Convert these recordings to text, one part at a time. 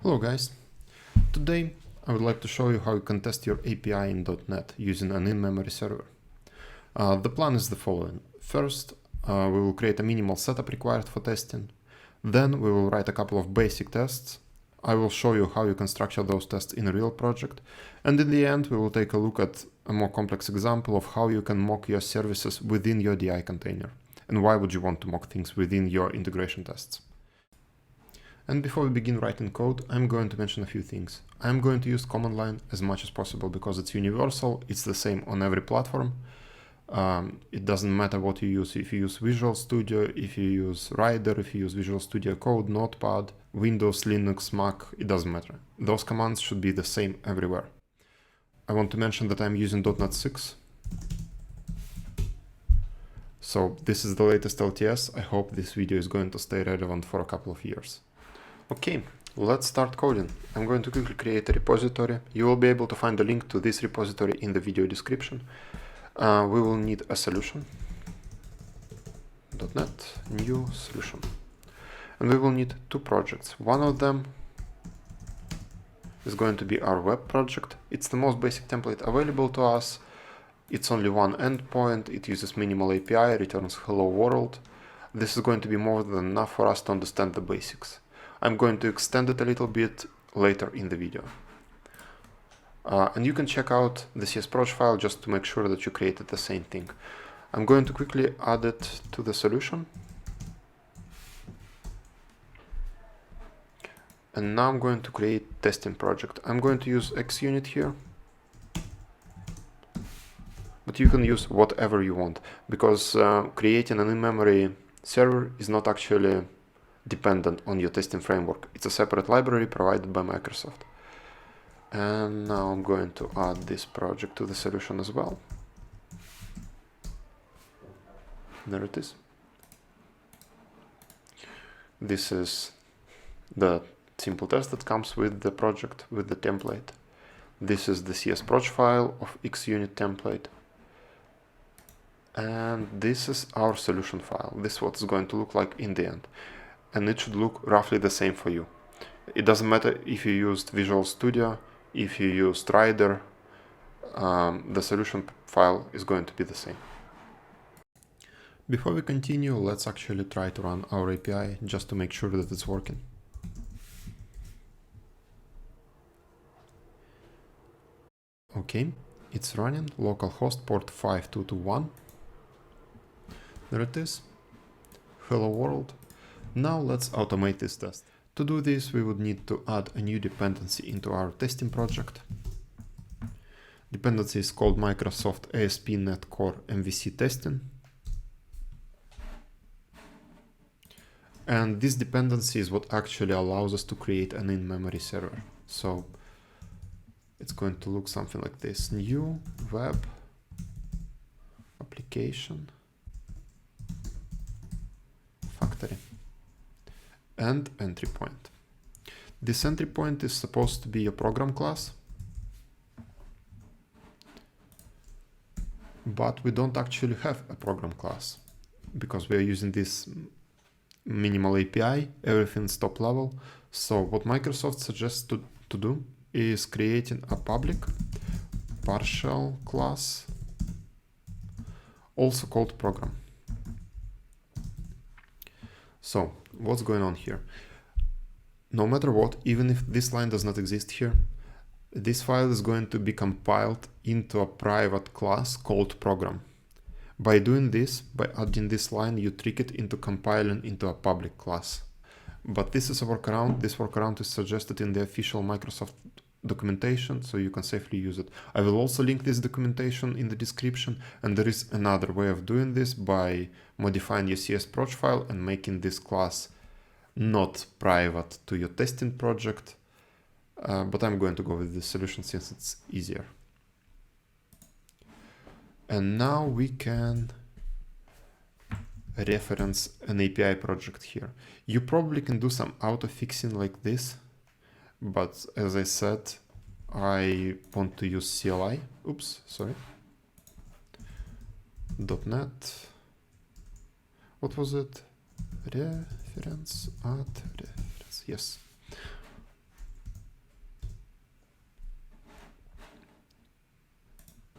Hello guys, today I would like to show you how you can test your API in .NET using an in-memory server. The plan is the following. First, we will create a minimal setup required for testing. Then we will write a couple of basic tests. I will show you how you can structure those tests in a real project. And in the end, we will take a look at a more complex example of how you can mock your services within your DI container. And why would you want to mock things within your integration tests? And before we begin writing code, I'm going to mention a few things. I'm going to use command line as much as possible because it's universal, it's the same on every platform. It doesn't matter what you use. If you use Visual Studio, if you use Rider, if you use Visual Studio Code, Notepad, Windows, Linux, Mac, it doesn't matter. Those commands should be the same everywhere. I want to mention that I'm using .NET 6. So this is the latest LTS. I hope this video is going to stay relevant for a couple of years. Okay, let's start coding. I'm going to quickly create a repository. You will be able to find the link to this repository in the video description. We will need a solution. .NET new solution. And we will need two projects. One of them is going to be our web project. It's the most basic template available to us. It's only one endpoint. It uses minimal API, returns hello world. This is going to be more than enough for us to understand the basics. I'm going to extend it a little bit later in the video. And you can check out the CSproj file just to make sure that you created the same thing. I'm going to quickly add it to the solution. And now I'm going to create testing project. I'm going to use XUnit here. But you can use whatever you want, because creating an in-memory server is not actually dependent on your testing framework. It's a separate library provided by Microsoft. And now I'm going to add this project to the solution as well. There it is. This is the simple test that comes with the project, with the template. This is the CSproj file of XUnit template. And this is our solution file. This is what it's going to look like in the end. And it should look roughly the same for you. It doesn't matter if you used Visual Studio, if you used Rider, the solution file is going to be the same. Before we continue, let's actually try to run our API just to make sure that it's working. Okay, it's running, localhost port 5221. There it is. Hello world. Now let's automate this test. To do this, we would need to add a new dependency into our testing project. Dependency is called Microsoft ASP.NET Core MVC Testing. And this dependency is what actually allows us to create an in-memory server. So it's going to look something like this. New web application factory. And entry point. This entry point is supposed to be a program class, but we don't actually have a program class because we are using this minimal API, everything's top level. So what Microsoft suggests to do is creating a public partial class, also called program. So what's going on here? No matter what, even if this line does not exist here, this file is going to be compiled into a private class called program. By doing this, by adding this line, you trick it into compiling into a public class. But this is a workaround. This workaround is suggested in the official Microsoft documentation, so you can safely use it. I will also link this documentation in the description, and there is another way of doing this by modifying your CSproj file and making this class not private to your testing project, but I'm going to go with this solution since it's easier. And now we can reference an API project here. You probably can do some auto fixing like this, but as I said, I want to use CLI. Oops, sorry. .NET. What was it? Reference, add reference. Yes.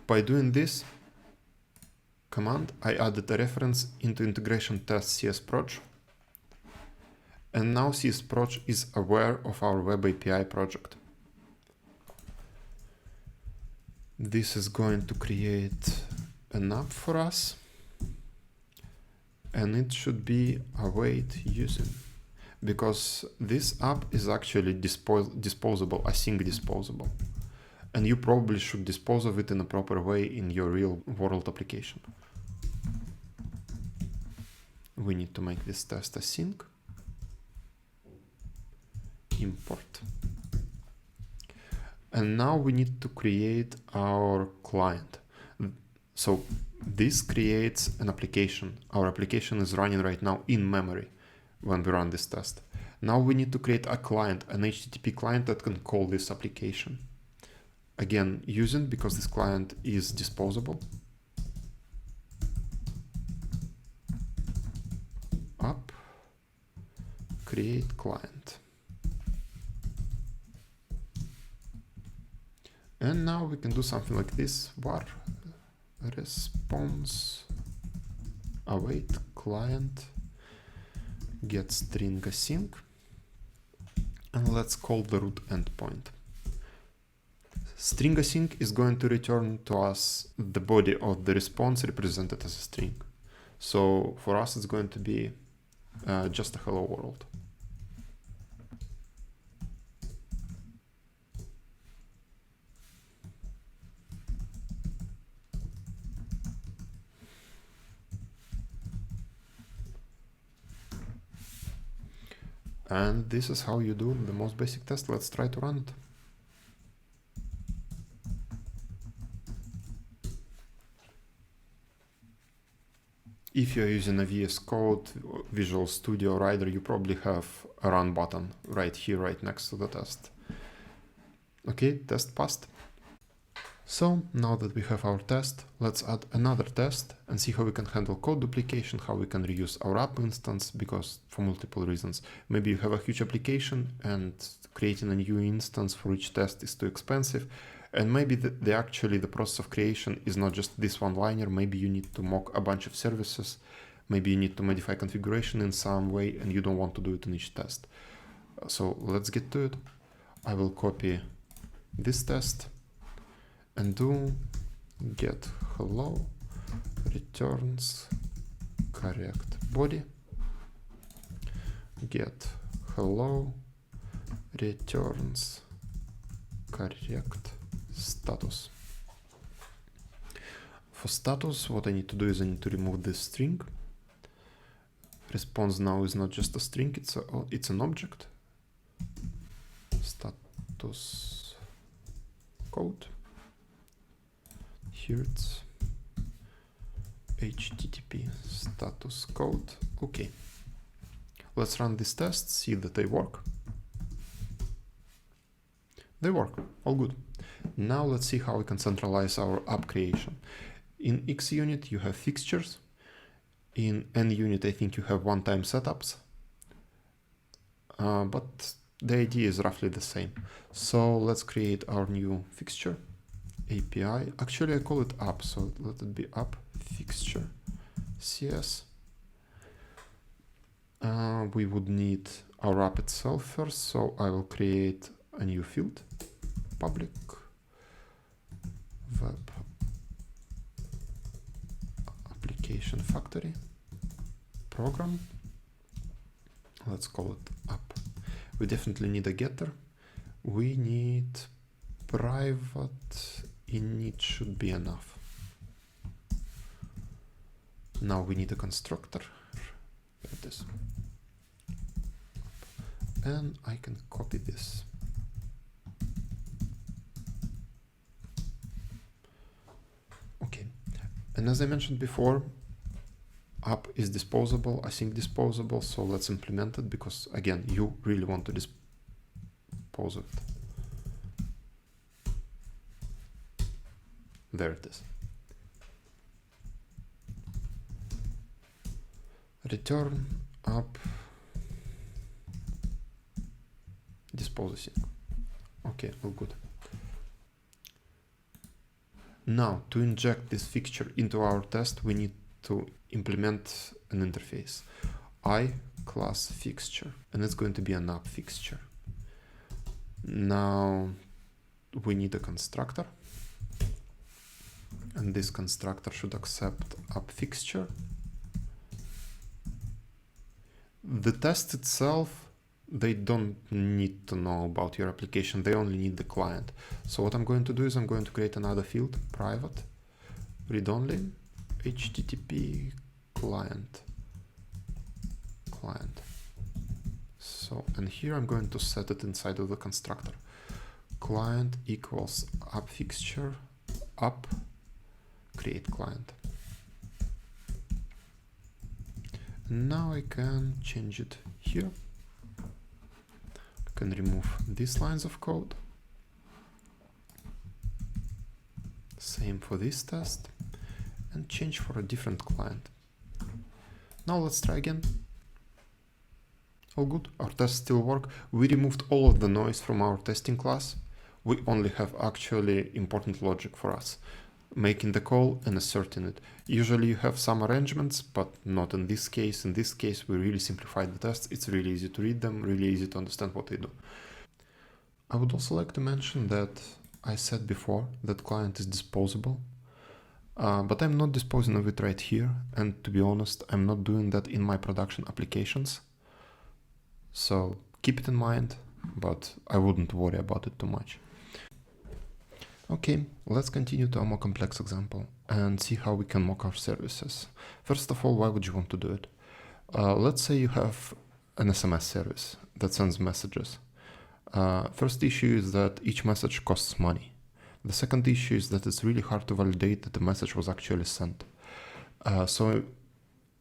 By doing this command, I added a reference into integration test csproj, and now csproj is aware of our web API project. This is going to create an app for us, and it should be await using, because this app is actually disposable, async disposable, and you probably should dispose of it in a proper way in your real world application. We need to make this test async, import, and now we need to create our client. So this creates an application. Our application is running right now in memory when we run this test. Now we need to create a client, an HTTP client that can call this application. Again, using, because this client is disposable. App, create client. And now we can do something like this, var response await client get string async, and let's call the root endpoint. String async is going to return to us the body of the response represented as a string. So for us, it's going to be just a hello world. And this is how you do the most basic test. Let's try to run it. If you're using a VS Code, Visual Studio, Rider, you probably have a run button right here, right next to the test. Okay, test passed. So now that we have our test, let's add another test and see how we can handle code duplication, how we can reuse our app instance, because for multiple reasons. Maybe you have a huge application and creating a new instance for each test is too expensive. And maybe the process of creation is not just this one-liner. Maybe you need to mock a bunch of services. Maybe you need to modify configuration in some way and you don't want to do it in each test. So let's get to it. I will copy this test and do get hello returns correct body, get hello returns correct status. For status, what I need to do is I need to remove this string. Response now is not just a string, it's an object. Status code. Here it's HTTP status code. Okay. Let's run this test, see that they work. They work, all good. Now let's see how we can centralize our app creation. In XUnit you have fixtures. In NUnit I think you have one-time setups. But the idea is roughly the same. So let's create our new fixture. API. Actually, I call it app, so let it be app fixture CS. We would need our app itself first, so I will create a new field, public web application factory program. Let's call it app. We definitely need a getter. We need private init should be enough. Now we need a constructor. There it is. And I can copy this. Okay. And as I mentioned before, app is disposable, async disposable, so let's implement it because again, you really want to dispose of it. There it is. Return app dispose async. Okay, all good. Now, to inject this fixture into our test, we need to implement an interface. I class fixture, and it's going to be an app fixture. Now, we need a constructor, and this constructor should accept app fixture. The test itself, they don't need to know about your application, they only need the client. So what I'm going to do is I'm going to create another field, private, read-only, HTTP client. So, and here I'm going to set it inside of the constructor. Client equals app fixture, app, create client. Now I can change it here. I can remove these lines of code. Same for this test, and change for a different client. Now let's try again. All good, our tests still work. We removed all of the noise from our testing class. We only have actually important logic for us, making the call and asserting it. Usually you have some arrangements, but not in this case. In this case, we really simplified the tests. It's really easy to read them, really easy to understand what they do. I would also like to mention that I said before that client is disposable, but I'm not disposing of it right here. And to be honest, I'm not doing that in my production applications. So keep it in mind, but I wouldn't worry about it too much. Okay, let's continue to a more complex example and see how we can mock our services. First of all, why would you want to do it? Let's say you have an SMS service that sends messages. First issue is that each message costs money. The second issue is that it's really hard to validate that the message was actually sent. So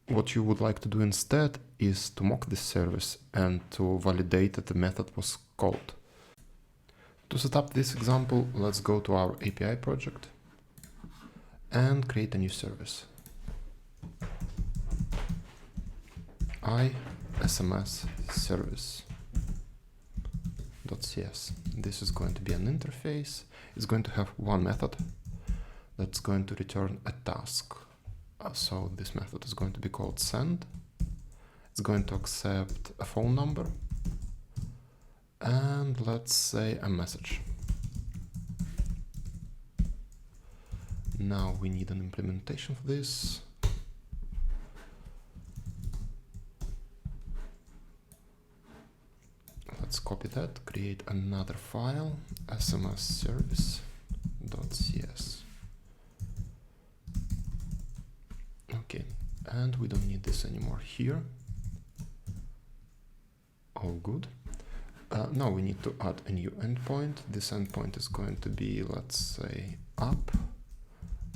what you would like to do instead is to mock this service and to validate that the method was called. To set up this example, let's go to our API project and create a new service. SMS service.cs. This is going to be an interface. It's going to have one method that's going to return a task. So this method is going to be called send. It's going to accept a phone number and let's say a message. Now we need an implementation for this. Let's copy that, create another file, SMS service.cs. Okay, and we don't need this anymore here. All good. Now we need to add a new endpoint. This endpoint is going to be, let's say, app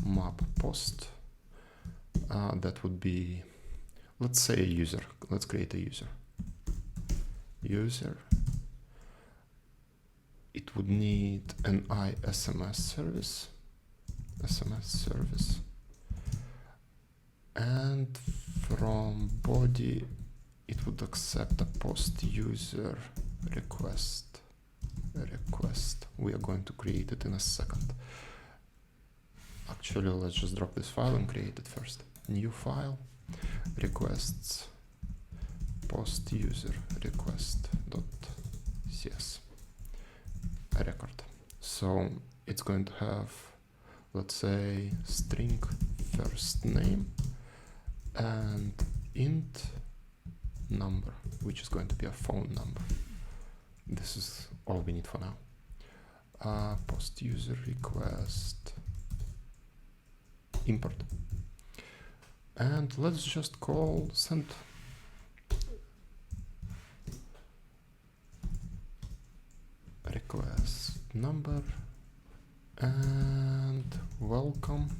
map post. That would be, let's say, a user. Let's create a user. User. It would need an SMS service. And from body, it would accept a post user request. We are going to create it in a second. Actually, let's just drop this file and create it first. New file, requests, post user request.cs, a record. So it's going to have, let's say, string first name and int number, which is going to be a phone number. This is all we need for now. Post user request import, and let's just call send. Request number and welcome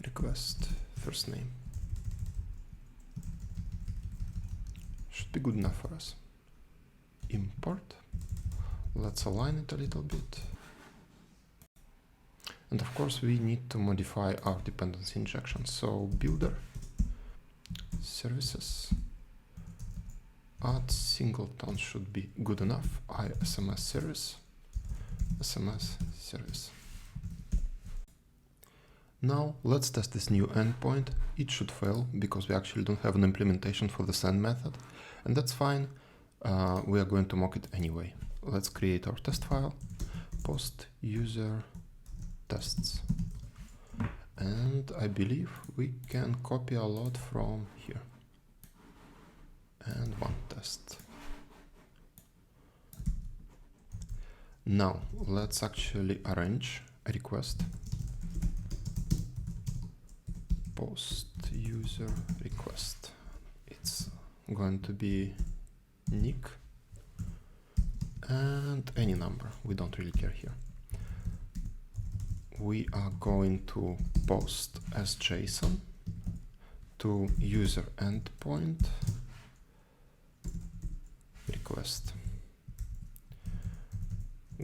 request first name. Should be good enough for us. Import. Let's align it a little bit. And of course we need to modify our dependency injection. So builder, services, add singleton should be good enough. SMS service SMS service. Now let's test this new endpoint. It should fail because we actually don't have an implementation for the send method, and that's fine. We are going to mock it anyway. Let's create our test file, post user tests. And I believe we can copy a lot from here. And one test. Now let's actually arrange a request. Post user request. It's going to be nick and any number. We don't really care here. We are going to post as JSON to user endpoint request.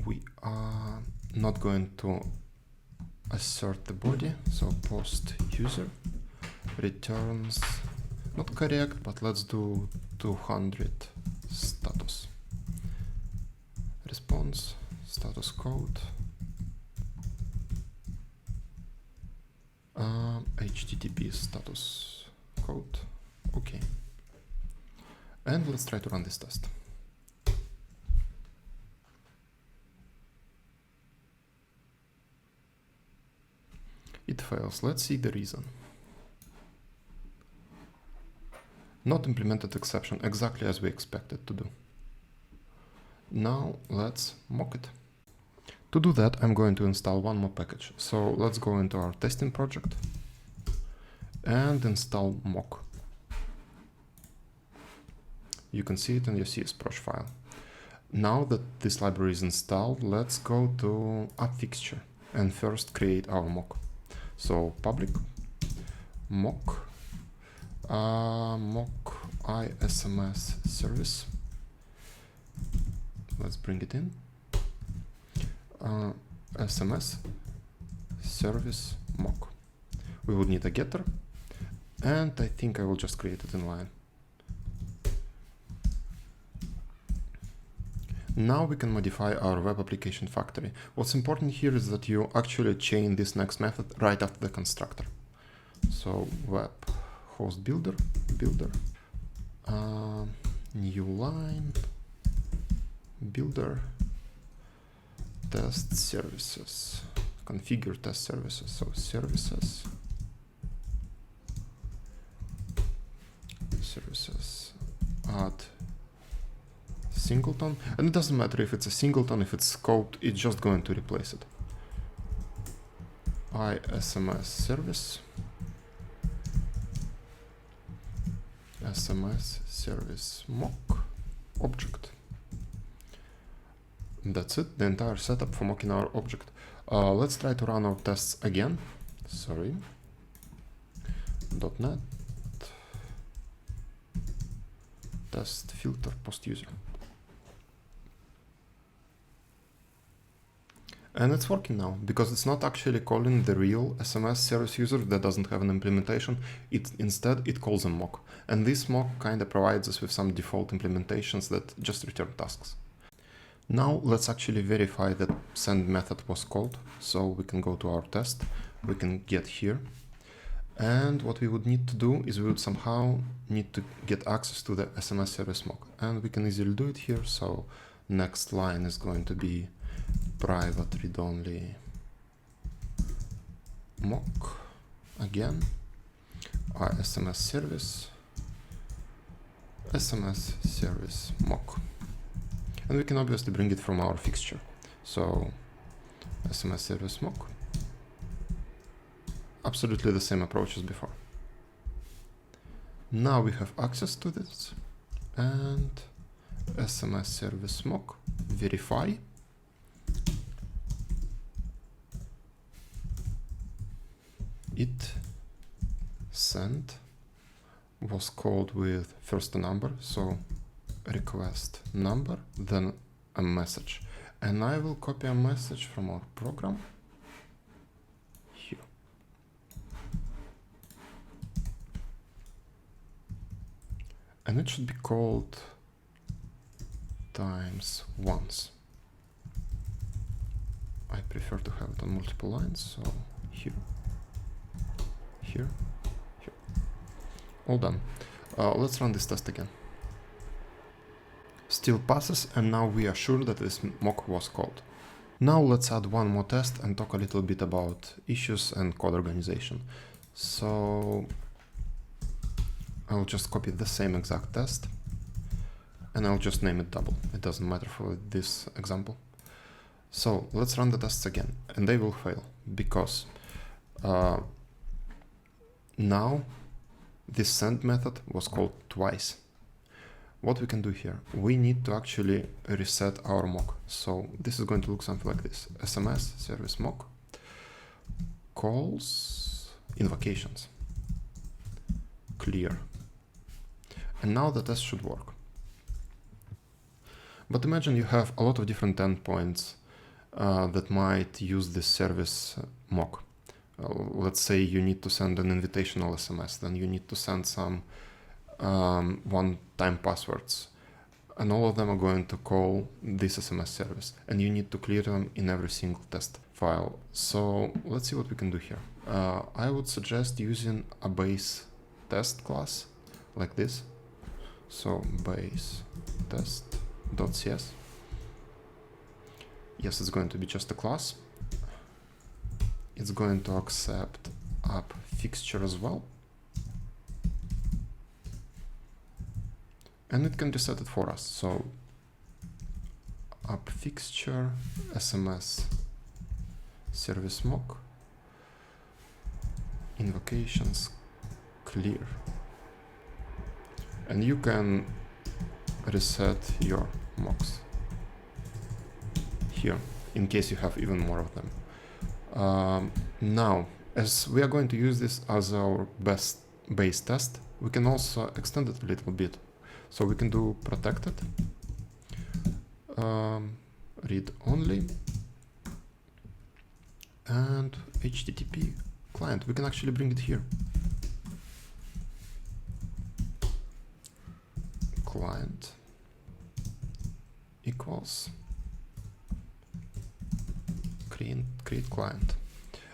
We are not going to assert the body, so post user returns not correct, but let's do 200 status. Response status code HTTP status code. Okay, and let's try to run this test. It fails. Let's see the reason. Not implemented exception, exactly as we expected to do. Now let's mock it. To do that, I'm going to install one more package. So let's go into our testing project and install mock. You can see it in your CSproj file. Now that this library is installed, let's go to app fixture and first create our mock. So public mock mock ISMS service. Let's bring it in. SMS service mock. We would need a getter, and I think I will just create it in line. Now we can modify our web application factory. What's important here is that you actually chain this next method right after the constructor. So web host builder, new line, builder, test services, configure test services. So services, add singleton, and it doesn't matter if it's a singleton, if it's scoped, it's just going to replace it. ISMS service, SMS service mock object. That's it, the entire setup for mocking our object. Let's try to run our tests again. Sorry. .NET test filter post user. And it's working now, because it's not actually calling the real SMS service user that doesn't have an implementation. Instead, it calls a mock. And this mock kind of provides us with some default implementations that just return tasks. Now let's actually verify that send method was called. So we can go to our test, we can get here. And what we would need to do is we would somehow need to get access to the SMS service mock. And we can easily do it here. So next line is going to be private read-only mock again, SMS service mock, and we can obviously bring it from our fixture. So SMS service mock, absolutely the same approach as before. Now we have access to this, and SMS service mock verify. It send was called with first a number, so request number, then a message. And I will copy a message from our program here. And it should be called times once. I prefer to have it on multiple lines, so here, here, here. All done. Let's run this test again. Still passes, and now we are sure that this mock was called. Now let's add one more test and talk a little bit about issues and code organization. So I'll just copy the same exact test and I'll just name it double. It doesn't matter for this example. So let's run the tests again, and they will fail because now this send method was called twice. What we can do here, we need to actually reset our mock. So this is going to look something like this: SMS service mock calls invocations clear. And now the test should work. But imagine you have a lot of different endpoints that might use this service mock. Let's say you need to send an invitational SMS, then you need to send some one-time passwords, and all of them are going to call this SMS service, and you need to clear them in every single test file. So let's see what we can do here. I would suggest using a base test class like this. So base test.cs. Yes, it's going to be just a class. It's going to accept app fixture as well. And it can reset it for us. So app fixture SMS service mock invocations clear. And you can reset your mocks here in case you have even more of them. Now, as we are going to use this as our base test, we can also extend it a little bit. So we can do protected, read only, and HTTP client. We can actually bring it here. Client equals create client.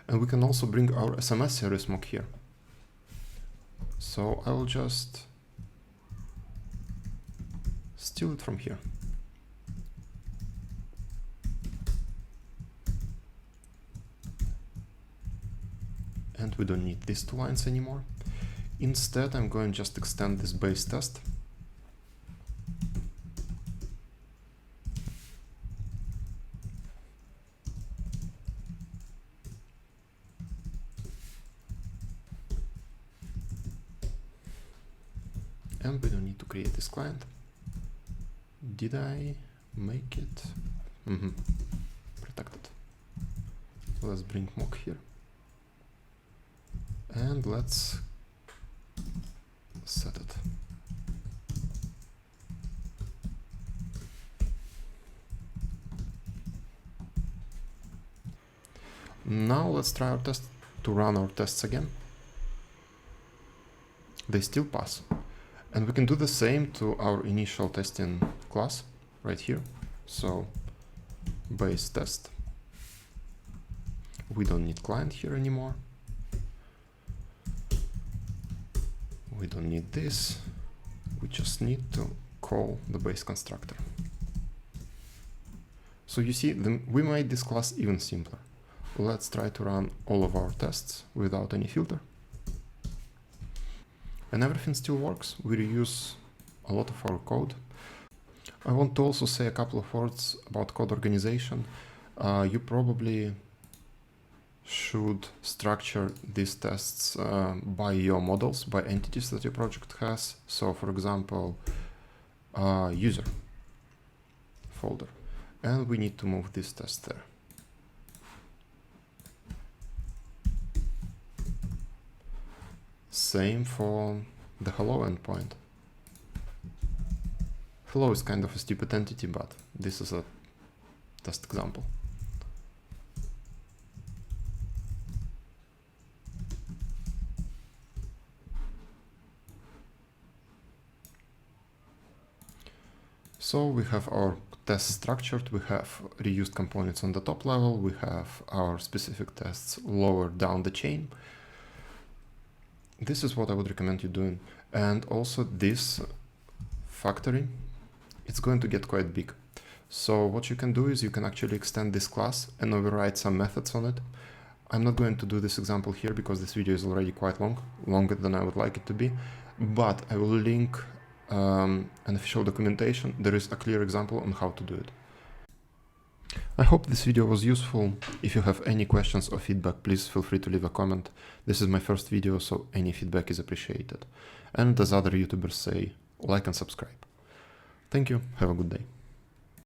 And we can also bring our SMS service mock here. So I will just steal it from here. And we don't need these two lines anymore. Instead, I'm going to just extend this base test. And we don't need to create this client. Did I make it? Protected. Let's bring mock here. And let's set it. Now let's try our test to run our tests again. They still pass. And we can do the same to our initial testing class right here. So base test. We don't need client here anymore. We don't need this. We just need to call the base constructor. So you see, we made this class even simpler. Let's try to run all of our tests without any filter. And everything still works. We reuse a lot of our code. I want to also say a couple of words about code organization. You probably should structure these tests by your models, by entities that your project has. So for example, user folder. And we need to move this test there. Same for the hello endpoint. Hello is kind of a stupid entity, but this is a test example. So we have our tests structured, we have reused components on the top level, we have our specific tests lower down the chain. This is what I would recommend you doing. And also this factory, it's going to get quite big. So what you can do is you can actually extend this class and override some methods on it. I'm not going to do this example here because this video is already quite long, longer than I would like it to be, but I will link an official documentation. There is a clear example on how to do it. I hope this video was useful. If you have any questions or feedback, please feel free to leave a comment. This is my first video, so any feedback is appreciated. And as other YouTubers say, like and subscribe. Thank you, have a good day.